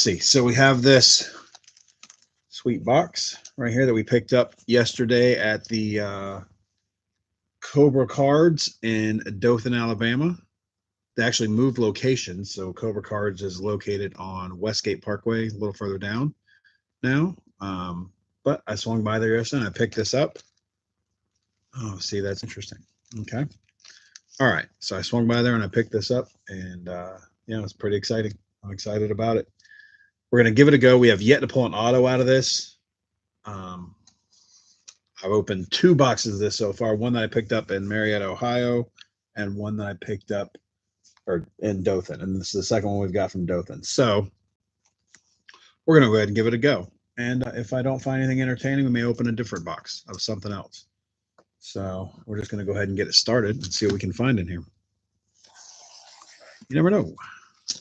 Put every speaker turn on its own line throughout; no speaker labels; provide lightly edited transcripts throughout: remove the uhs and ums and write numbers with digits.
See, so we have this sweet box right here that we picked up yesterday at the Cobra Cards in Dothan, Alabama. They actually moved locations, so Cobra Cards is located on Westgate Parkway, a little further down now. But I swung by there yesterday and I picked this up. Oh, see, that's interesting. Okay. All right. So I swung by there and I picked this up, and it's pretty exciting. I'm excited about it. We're going to give it a go. We have yet to pull an auto out of this. I've opened 2 boxes of this so far, one that I picked up in Marietta, Ohio, and one that I picked up in Dothan. And this is the second one we've got from Dothan. So we're going to go ahead and give it a go. And if I don't find anything entertaining, we may open a different box of something else. So we're just going to go ahead and get it started and see what we can find in here. You never know. If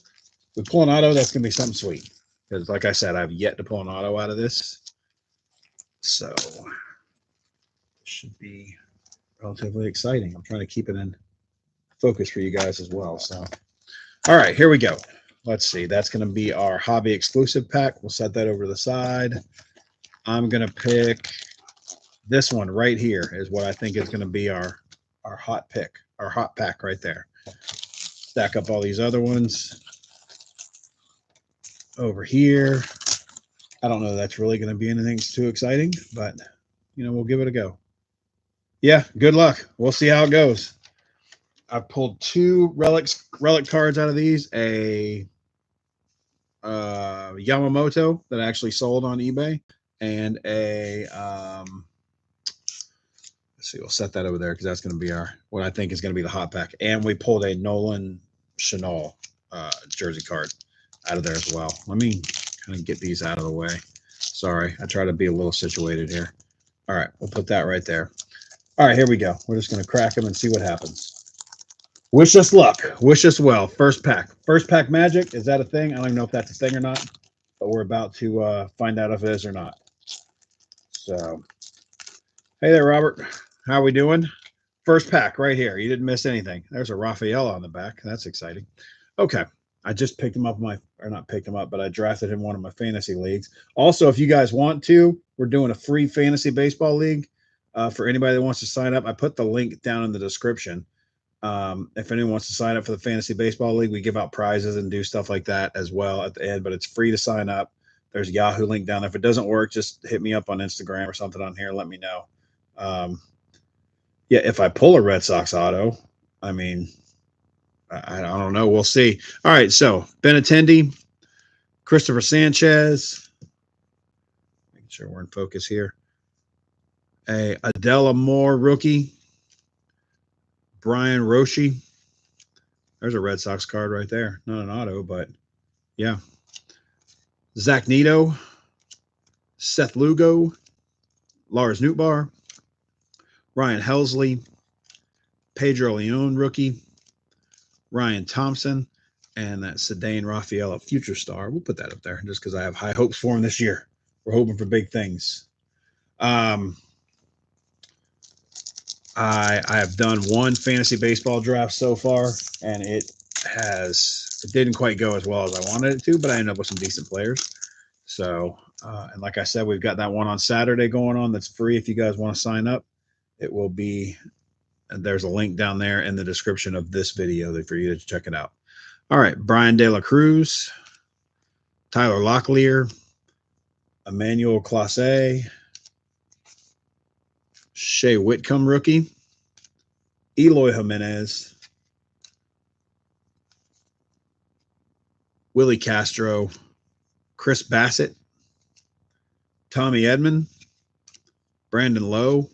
we pull an auto, that's going to be something sweet. Because like I said, I've yet to pull an auto out of this. So it should be relatively exciting. I'm trying to keep it in focus for you guys as well. So, all right, here we go. Let's see. That's going to be our hobby exclusive pack. We'll set that over to the side. I'm going to pick this one right here is what I think is going to be our hot pick, our hot pack right there. Stack up all these other ones over here. I don't know if that's really going to be anything too exciting, but, we'll give it a go. Yeah, good luck. We'll see how it goes. I've pulled 2 relic cards out of these. A Yamamoto that I actually sold on eBay, and a let's see, we'll set that over there because that's going to be what I think is going to be the hot pack. And we pulled a Nolan Chanel jersey card out of there as well. Let me kind of get these out of the way. Sorry, I try to be a little situated here. All right, we'll put that right there. All right, here we go. We're just going to crack them and see what happens. Wish us luck. Wish us well. First pack. First pack magic. Is that a thing? I don't even know if that's a thing or not, but we're about to find out if it is or not. So, hey there, Robert. How are we doing? First pack right here. You didn't miss anything. There's a Raphael on the back. That's exciting. Okay. I just picked him up not picked him up, but I drafted him in one of my fantasy leagues. Also, if you guys want to, we're doing a free fantasy baseball league for anybody that wants to sign up. I put the link down in the description. If anyone wants to sign up for the fantasy baseball league, we give out prizes and do stuff like that as well at the end, but it's free to sign up. There's a Yahoo link down there. If it doesn't work, just hit me up on Instagram or something on here. Let me know. If I pull a Red Sox auto, I don't know. We'll see. All right. So Benintendi, Christopher Sanchez, making sure we're in focus here. A Adela Moore rookie. Brian Roche. There's a Red Sox card right there. Not an auto, but yeah. Zach Neto, Seth Lugo, Lars Nootbaar, Ryan Helsley, Pedro Leon rookie, Ryan Thompson, and that Ceddanne Rafaela future star. We'll put that up there just because I have high hopes for him this year. We're hoping for big things. I have done 1 fantasy baseball draft so far, and it didn't quite go as well as I wanted it to, but I ended up with some decent players. So, and like I said, we've got that one on Saturday going on that's free if you guys want to sign up. It will be, and there's a link down there in the description of this video for you to check it out. All right, Brian De La Cruz, Tyler Locklear, Emmanuel Clase, Shea Whitcomb rookie, Eloy Jimenez, Willie Castro, Chris Bassett, Tommy Edman, Brandon Lowe,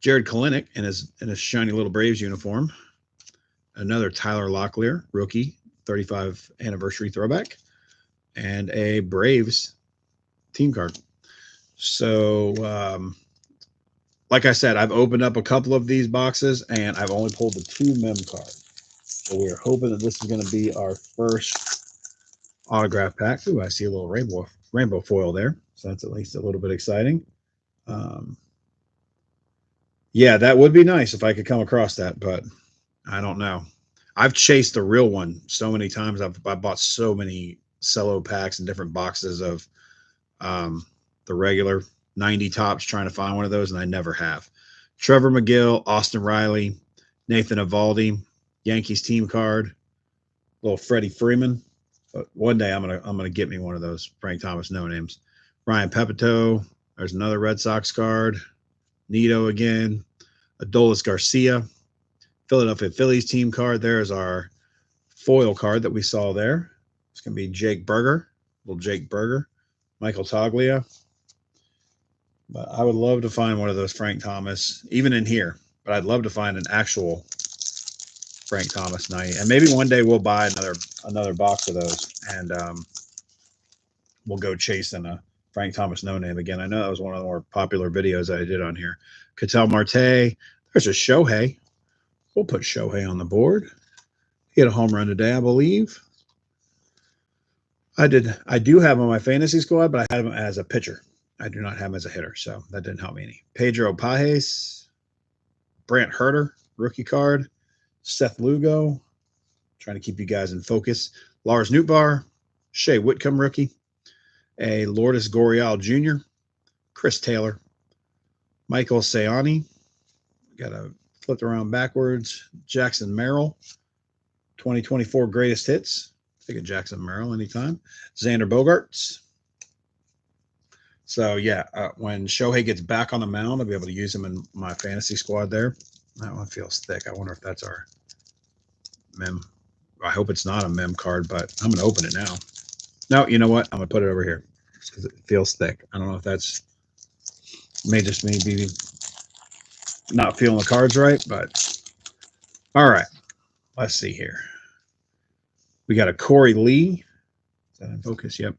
Jared Kalenic in his shiny little Braves uniform, another Tyler Locklear rookie, 35th anniversary throwback, and a Braves team card. So, like I said, I've opened up a couple of these boxes, and I've only pulled the 2 mem cards. So we're hoping that this is going to be our first autograph pack. Ooh, I see a little rainbow foil there. So that's at least a little bit exciting. Yeah, that would be nice if I could come across that, but I don't know. I've chased the real one so many times. I bought so many cello packs and different boxes of the regular 90 tops trying to find one of those, and I never have. Trevor McGill, Austin Riley, Nathan Evaldi, Yankees team card, little Freddie Freeman. But one day I'm gonna get me one of those Frank Thomas no names. Ryan Pepito. There's another Red Sox card. Nito again. Adolis Garcia. Philadelphia Phillies team card. There's our foil card that we saw there. It's gonna be Jake Berger, little Jake Berger, Michael Toglia. But I would love to find one of those Frank Thomas, even in here. But I'd love to find an actual Frank Thomas 90. And maybe one day we'll buy another box of those, and we'll go chasing a Frank Thomas no name again. I know that was one of the more popular videos that I did on here. Ketel Marte. There's a Shohei. We'll put Shohei on the board. He had a home run today, I believe. I do have him on my fantasy squad, but I had him as a pitcher. I do not have him as a hitter, so that didn't help me any. Pedro Pajes, Brant Herter, rookie card. Seth Lugo, trying to keep you guys in focus. Lars Nootbaar, Shea Whitcomb, rookie. A Lourdes Gurriel Jr., Chris Taylor, Michael Sayani. Got to flip around backwards. Jackson Merrill, 2024 greatest hits. Take a Jackson Merrill anytime. Xander Bogaerts. So, yeah, when Shohei gets back on the mound, I'll be able to use him in my fantasy squad there. That one feels thick. I wonder if that's our mem. I hope it's not a mem card, but I'm going to open it now. No, you know what? I'm going to put it over here because it feels thick. I don't know if that's may just me be not feeling the cards right, but all right. Let's see here. We got a Corey Lee. Is that in focus? Yep.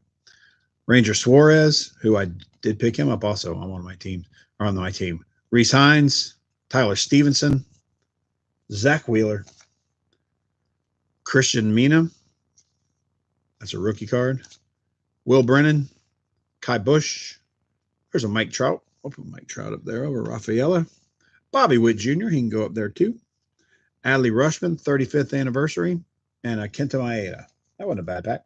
Ranger Suarez, who I did pick him up also on one of my teams, or on my team. Reese Hines, Tyler Stevenson, Zach Wheeler, Christian Mina. That's a rookie card. Will Brennan, Kai Bush. There's a Mike Trout. I'll put Mike Trout up there over Rafaela. Bobby Witt Jr., he can go up there too. Adley Rushman, 35th anniversary. And a Kenta Maeda. That wasn't a bad pack.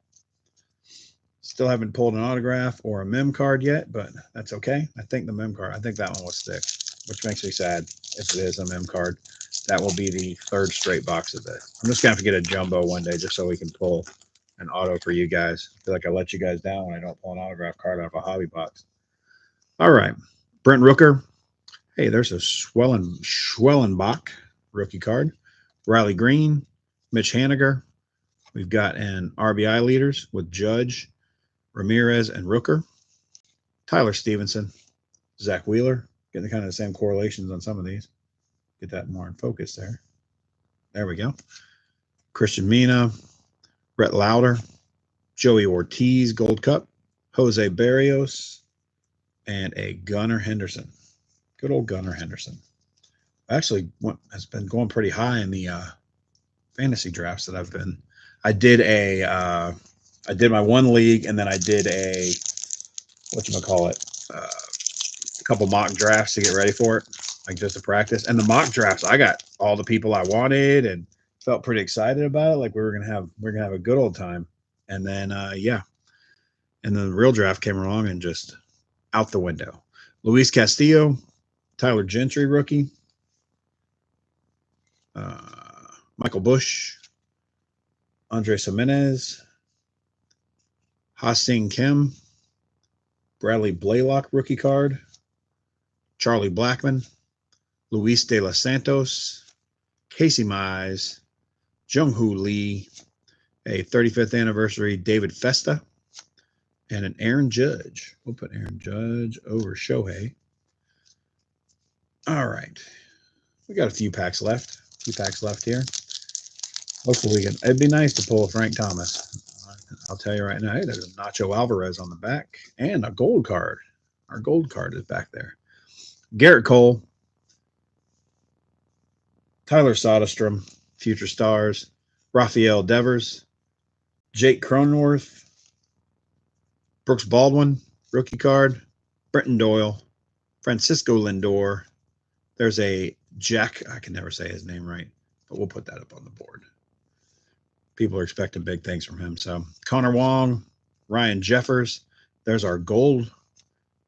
Still haven't pulled an autograph or a mem card yet, but that's okay. I think the mem card, I think that one was thick, which makes me sad if it is a mem card. That will be the third straight box of it. I'm just going to have to get a jumbo one day just so we can pull an auto for you guys. I feel like I let you guys down when I don't pull an autograph card out of a hobby box. All right. Brent Rooker. Hey, there's a Schwellenbach rookie card. Riley Green, Mitch Haniger. We've got an RBI leaders with Judge, Ramirez, and Rooker. Tyler Stevenson, Zach Wheeler. Getting kind of the same correlations on some of these. Get that more in focus there. There we go. Christian Mina, Brett Lauder, Joey Ortiz, Gold Cup, Jose Barrios, and a Gunnar Henderson. Good old Gunnar Henderson. Actually has been going pretty high in the fantasy drafts that I've been. I did my one league, and then I did a a couple mock drafts to get ready for it, like just to practice. And the mock drafts, I got all the people I wanted and felt pretty excited about it. Like we're gonna have a good old time. And then and then the real draft came along and just out the window. Luis Castillo, Tyler Gentry rookie, Michael Bush, Andres Jimenez, Ha-Sing Kim, Bradley Blaylock rookie card, Charlie Blackmon, Luis De Los Santos, Casey Mize, Jung-Hoo Lee, a 35th anniversary David Festa, and an Aaron Judge. We'll put Aaron Judge over Shohei. All right. We got a few packs left. Here. Hopefully we can. It'd be nice to pull a Frank Thomas. I'll tell you right now, hey, there's a Nacho Alvarez on the back and a gold card. Our gold card is back there. Garrett Cole, Tyler Soderstrom, Future Stars, Rafael Devers, Jake Cronenworth, Brooks Baldwin, rookie card, Brenton Doyle, Francisco Lindor. There's a Jack, I can never say his name right, but we'll put that up on the board. People are expecting big things from him. So Connor Wong, Ryan Jeffers. There's our gold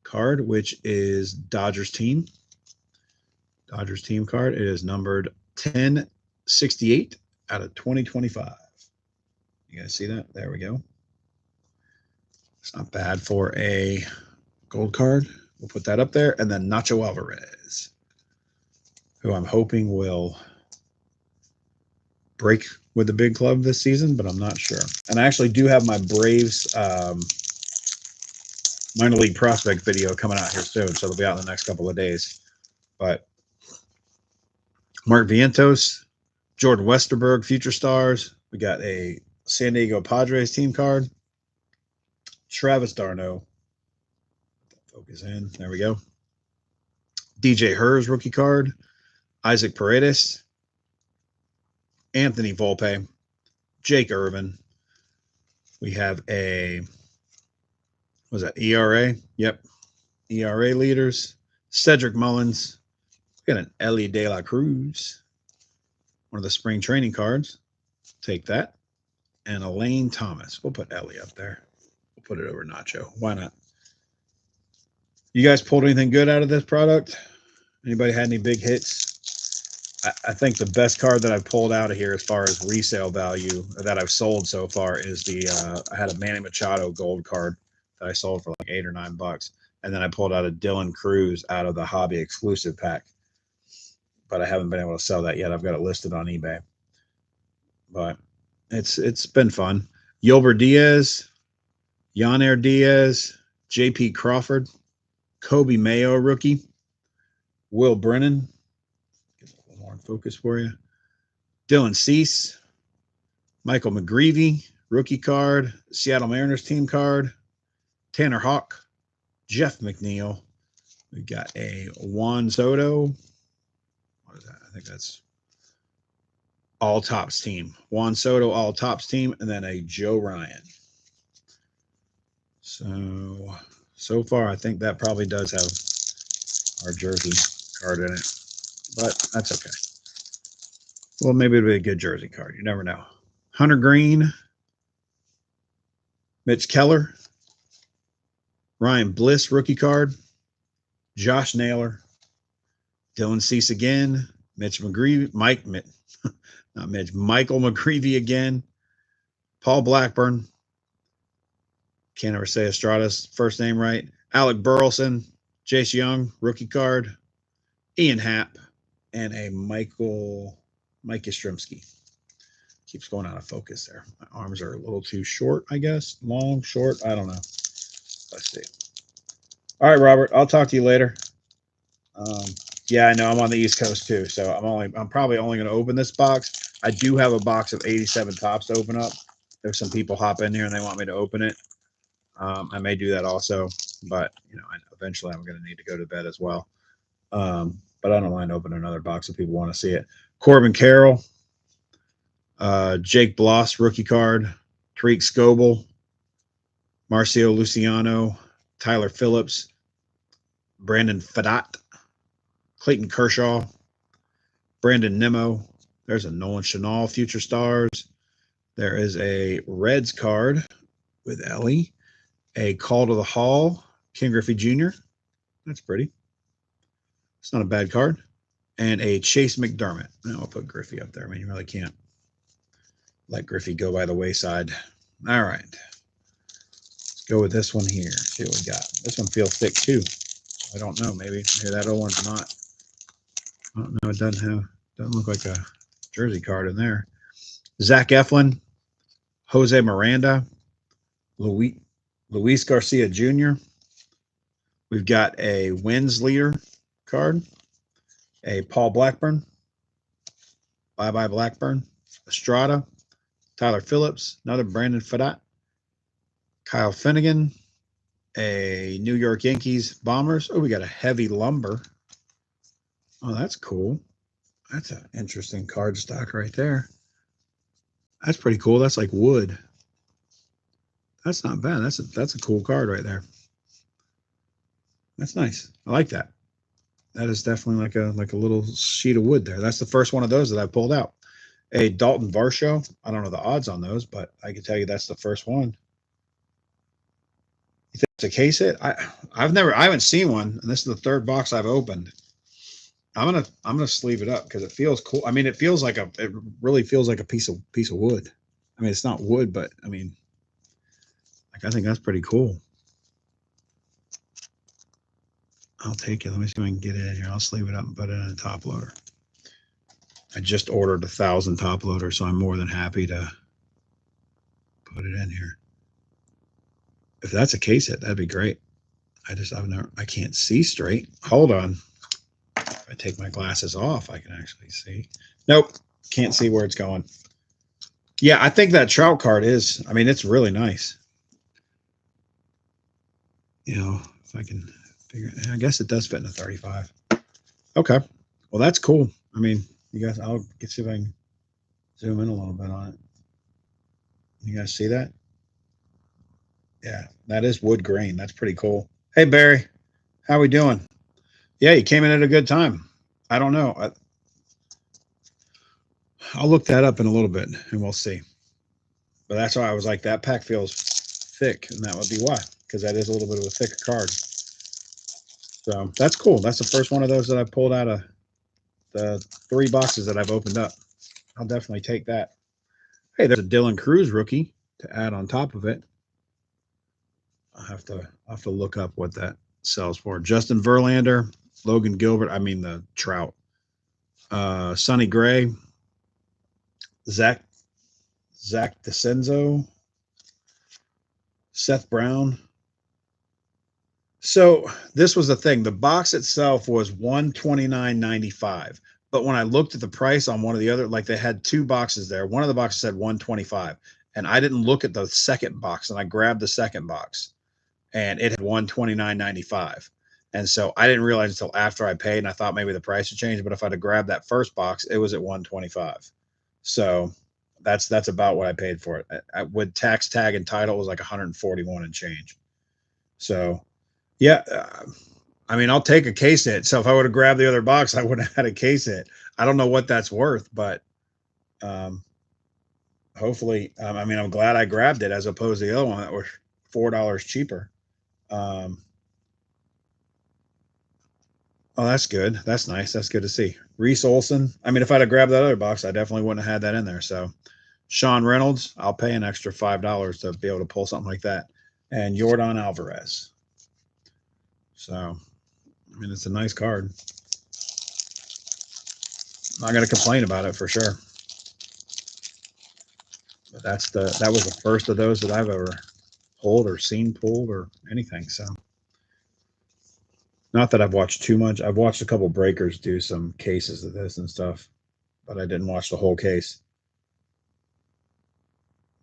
card, which is Dodgers team. Dodgers team card. It is numbered 1068 out of 2025. You guys see that? There we go. It's not bad for a gold card. We'll put that up there. And then Nacho Alvarez, who I'm hoping will break with the big club this season, but I'm not sure. And I actually do have my Braves minor league prospect video coming out here soon, so it'll be out in the next couple of days. But Mark Vientos, Jordan Westerberg, Future Stars. We got a San Diego Padres team card. Travis d'Arnaud. Focus in. There we go. DJ Hers rookie card. Isaac Paredes. Anthony Volpe. Jake Irvin. We have a, was that ERA? Yep. ERA leaders. Cedric Mullins. We got an Ellie De La Cruz. One of the spring training cards. Take that. And Elaine Thomas. We'll put Ellie up there. We'll put it over Nacho. Why not? You guys pulled anything good out of this product? Anybody had any big hits? I think the best card that I've pulled out of here as far as resale value that I've sold so far is the I had a Manny Machado gold card that I sold for like $8 or $9. And then I pulled out a Dylan Cruz out of the hobby exclusive pack. But I haven't been able to sell that yet. I've got it listed on eBay. But it's been fun. Yolber Diaz, Yonner Diaz, JP Crawford, Kobe Mayo rookie, Will Brennan. Get a little more in focus for you. Dylan Cease, Michael McGreevy, rookie card, Seattle Mariners team card, Tanner Hawk, Jeff McNeil. We got a Juan Soto. What is that? I think that's all tops team. Juan Soto, all tops team, and then a Joe Ryan. So far, I think that probably does have our jersey card in it, but that's okay. Well, maybe it'll be a good jersey card. You never know. Hunter Green, Mitch Keller, Ryan Bliss rookie card, Josh Naylor, Dylan Cease again, Mitch McGreevy, Michael McGreevy again, Paul Blackburn, can't ever say Estrada's first name right, Alec Burleson, Jace Young, rookie card, Ian Happ, and a Mike Yastrzemski. Keeps going out of focus there. My arms are a little too short, I guess. Long, short, I don't know. Let's see. All right, Robert, I'll talk to you later. Yeah, I know I'm on the East Coast too, so I'm probably only going to open this box. I do have a box of 87 tops to open up. There's some people hop in here and they want me to open it. I may do that also, but eventually I'm going to need to go to bed as well. But I don't mind opening another box if people want to see it. Corbin Carroll, Jake Bloss rookie card, Tariq Scoble, Marcio Luciano, Tyler Phillips, Brandon Fadot, Clayton Kershaw, Brandon Nimmo. There's a Nolan Chanel Future Stars. There is a Reds card with Ellie. A Call to the Hall, King Griffey Jr. That's pretty. It's not a bad card. And a Chase McDermott. I'll put Griffey up there. I mean, you really can't let Griffey go by the wayside. All right. Let's go with this one here. See what we got. This one feels thick too. I don't know. Maybe that old one's not. I don't know. It doesn't look like a jersey card in there. Zach Eflin, Jose Miranda, Luis Garcia Jr. We've got a wins leader card, a Paul Blackburn, bye-bye Blackburn, Estrada, Tyler Phillips, another Brandon Fadot, Kyle Finnegan, a New York Yankees Bombers. Oh, we got a heavy lumber. Oh, that's cool. That's an interesting card stock right there. That's pretty cool. That's like wood. That's not bad. That's a cool card right there. That's nice. I like that. That is definitely like a little sheet of wood there. That's the first one of those that I pulled out. A Dalton Varsho. I don't know the odds on those, but I can tell you that's the first one. It's a case hit. I haven't seen one, and this is the third box I've opened. I'm gonna sleeve it up because it feels cool. I mean, it really feels like a piece of wood. I mean, it's not wood, but I mean, like I think that's pretty cool. I'll take it. Let me see if I can get it in here. I'll sleeve it up and put it in a top loader. I just ordered 1,000 top loaders, so I'm more than happy to put it in here. If that's a case hit, that'd be great. I can't see straight. Hold on. If I take my glasses off, I can actually see. Nope, can't see where it's going. Yeah, I think that trout card is, I mean, it's really nice. You know, if I can figure it, I guess it does fit in a 35. Okay, well, that's cool. I mean, you guys, I'll see if I can zoom in a little bit on it. You guys see that? Yeah, that is wood grain. That's pretty cool. Hey, Barry, how we doing? Yeah, you came in at a good time. I don't know. I'll look that up in a little bit and we'll see. But that's why I was like, that pack feels thick, and that would be why, because that is a little bit of a thicker card. So that's cool. That's the first one of those that I pulled out of the 3 boxes that I've opened up. I'll definitely take that. Hey, there's a Dylan Cruz rookie to add on top of it. I'll have to look up what that sells for. Justin Verlander, Logan Gilbert. I mean the Trout. Sonny Gray, Zach DeCenzo, Seth Brown. So this was the thing. The box itself was $129.95. But when I looked at the price on one of the other, like they had 2 boxes there. One of the boxes said $125. And I didn't look at the second box. And I grabbed the second box. And it had $129.95. And so I didn't realize until after I paid. And I thought maybe the price had changed. But if I'd have grabbed that first box, it was at $125. So that's about what I paid for it. With tax, tag, and title, it was like $141 and change. So yeah, I mean, I'll take a case hit. So if I would have grabbed the other box, I would have had a case hit. I don't know what that's worth, but hopefully, I mean, I'm glad I grabbed it as opposed to the other one that was $4 cheaper. Oh, that's good. That's nice. That's good to see. Reese Olson. I mean, if I'd have grabbed that other box, I definitely wouldn't have had that in there. So Sean Reynolds, I'll pay an extra $5 to be able to pull something like that. And Yordan Alvarez. So, I mean, it's a nice card. I'm not going to complain about it for sure. But that was the first of those that I've ever pulled or seen pulled or anything. So, not that I've watched too much. I've watched a couple breakers do some cases of this and stuff, but I didn't watch the whole case.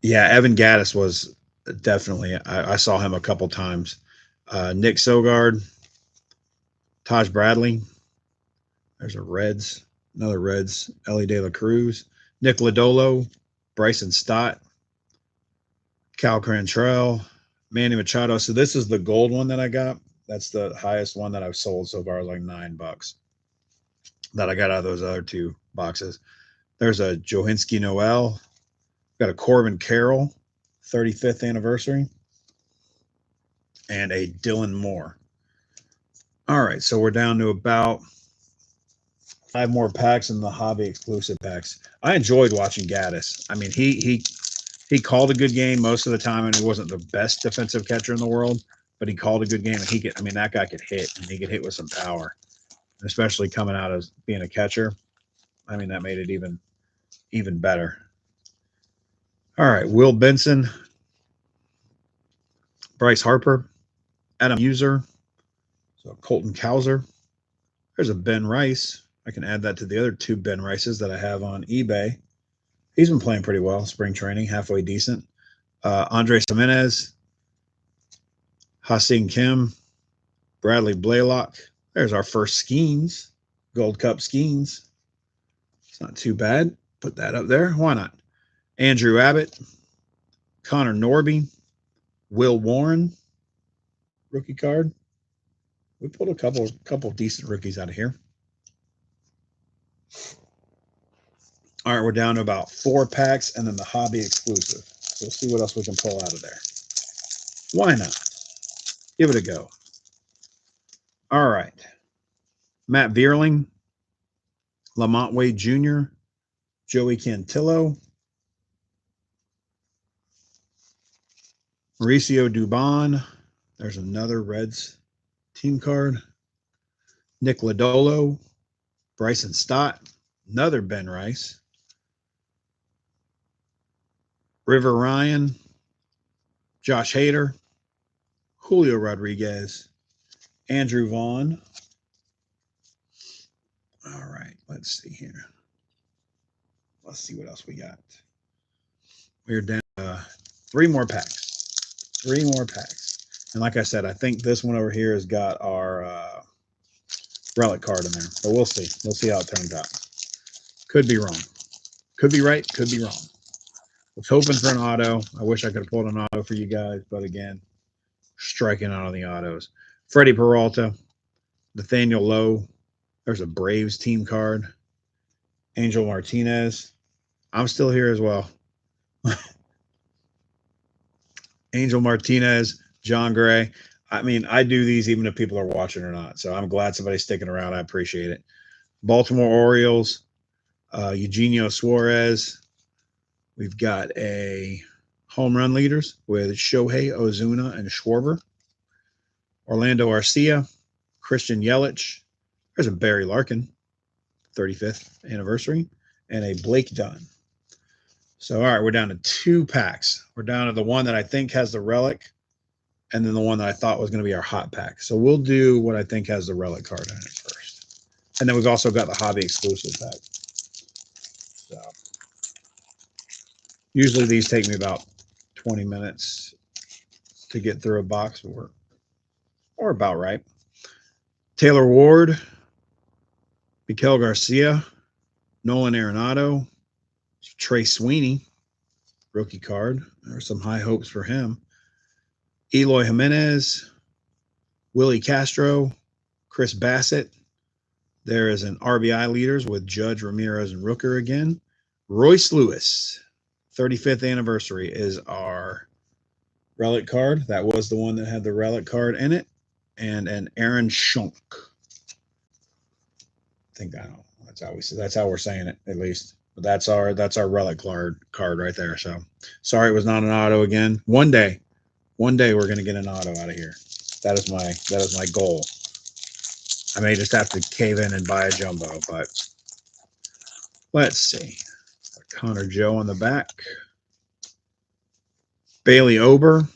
Yeah, Evan Gaddis was definitely. I saw him a couple times. Nick Sogard, Taj Bradley. There's a Reds, another Reds. Ellie De La Cruz, Nick Lodolo, Bryson Stott, Cal Quantrill, Manny Machado. So this is the gold one that I got. That's the highest one that I've sold so far, like $9 that I got out of those other 2 boxes. There's a Johinski Noel. Got a Corbin Carroll, 35th anniversary, and a Dylan Moore. All right, so we're down to about 5 more packs in the hobby exclusive packs. I enjoyed watching Gaddis. I mean, he called a good game most of the time, and he wasn't the best defensive catcher in the world, but he called a good game, and I mean, that guy could hit, and he could hit with some power, especially coming out as being a catcher. I mean, that made it even better. All right, Will Benson, Bryce Harper, Adam User, so Colton Cowser. There's a Ben Rice. I can add that to the other 2 Ben Rices that I have on eBay. He's been playing pretty well, spring training, halfway decent. Andres Jimenez, Ha-Seong Kim, Bradley Blaylock. There's our first Skeens, Gold Cup Skeens. It's not too bad. Put that up there. Why not? Andrew Abbott, Connor Norby, Will Warren, rookie card. We pulled a couple decent rookies out of here. All right, we're down to about 4 packs and then the hobby exclusive. We'll see what else we can pull out of there. Why not? Give it a go. All right. Matt Vierling, Lamont Wade Jr., Joey Cantillo, Mauricio Dubon. There's another Reds team card. Nick Lodolo, Bryson Stott, another Ben Rice, River Ryan, Josh Hader, Julio Rodriguez, Andrew Vaughn. All right, let's see here. Let's see what else we got. We're down 3 more packs. 3 more packs. And like I said, I think this one over here has got our relic card in there. But we'll see. We'll see how it turns out. Could be wrong. Could be right. Could be wrong. I was hoping for an auto. I wish I could have pulled an auto for you guys. But again, striking out on the autos. Freddie Peralta, Nathaniel Lowe. There's a Braves team card. Angel Martinez. I'm still here as well. Angel Martinez, John Gray. I mean, I do these even if people are watching or not. So I'm glad somebody's sticking around. I appreciate it. Baltimore Orioles, Eugenio Suarez. We've got a home run leaders with Shohei Ozuna and Schwarber. Orlando Arcia, Christian Yelich. There's a Barry Larkin, 35th anniversary, and a Blake Dunn. So, all right, we're down to 2 packs. We're down to the one that I think has the relic, and then the one that I thought was going to be our hot pack. So we'll do what I think has the relic card in it first. And then we've also got the hobby exclusive pack. So usually these take me about 20 minutes to get through a box, or about right. Taylor Ward, Miguel Garcia, Nolan Arenado, Trey Sweeney, rookie card. There are some high hopes for him. Eloy Jimenez, Willie Castro, Chris Bassett. There is an RBI leaders with Judge, Ramirez, and Rooker again. Royce Lewis, 35th anniversary, is our relic card. That was the one that had the relic card in it. And an Aaron Schunk. I think I don't know. That's how we're saying it, at least. But that's our relic card right there. So sorry it was not an auto again. One day we're gonna get an auto out of here. That is my goal. I may just have to cave in and buy a jumbo, but let's see. Connor Joe on the back. Bailey Ober,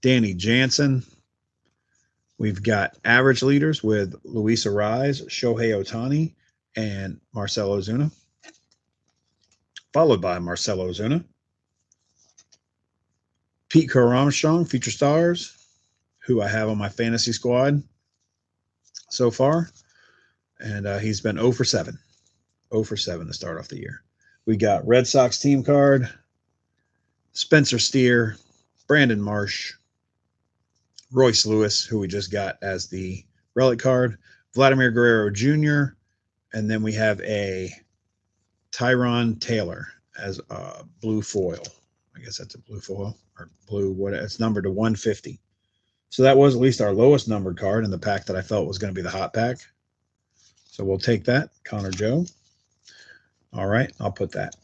Danny Jansen. We've got average leaders with Luis Arraez, Shohei Ohtani, and Marcell Ozuna. Followed by Marcell Ozuna. Pete Crow Armstrong, Future Stars, who I have on my fantasy squad so far. And he's been 0 for 7. 0 for 7 to start off the year. We got Red Sox team card, Spencer Steer, Brandon Marsh, Royce Lewis, who we just got as the relic card, Vladimir Guerrero Jr., and then we have a Tyron Taylor as a blue foil. I guess that's a blue foil or blue. What it's numbered to 150. So that was at least our lowest numbered card in the pack that I felt was going to be the hot pack. So we'll take that, Connor Joe. All right, I'll put that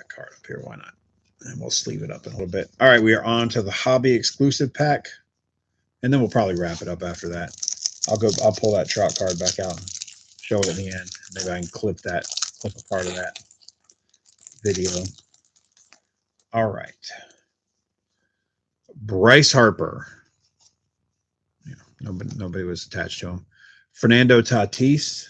card up here. Why not? And we'll sleeve it up in a little bit. All right, we are on to the hobby exclusive pack, and then we'll probably wrap it up after that. I'll pull that Trout card back out and show it in the end. Maybe I can clip a part of that video. All right. Bryce Harper. Nobody was attached to him. Fernando Tatis,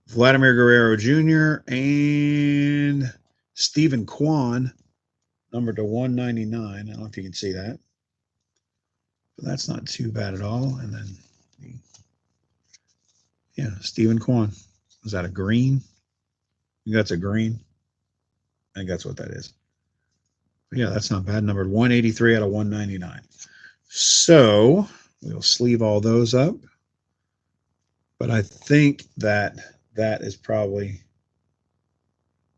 Vladimir Guerrero Jr., and Stephen Kwan, numbered to 199. I don't know if you can see that. But that's not too bad at all. And then, Stephen Kwan. Is that a green? I think that's a green. I think that's what that is. But yeah, that's not bad. Numbered 183 out of 199. So we'll sleeve all those up. But I think that is probably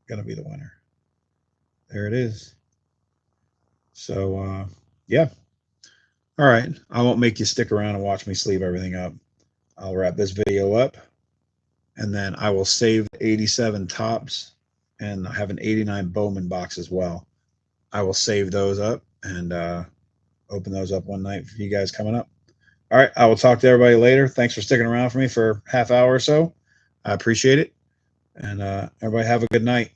going to be the winner. There it is. So, yeah. All right. I won't make you stick around and watch me sleeve everything up. I'll wrap this video up, and then I will save 87 tops, and I have an 89 Bowman box as well. I will save those up and open those up one night for you guys coming up. All right. I will talk to everybody later. Thanks for sticking around for me for half hour or so. I appreciate it. And everybody have a good night.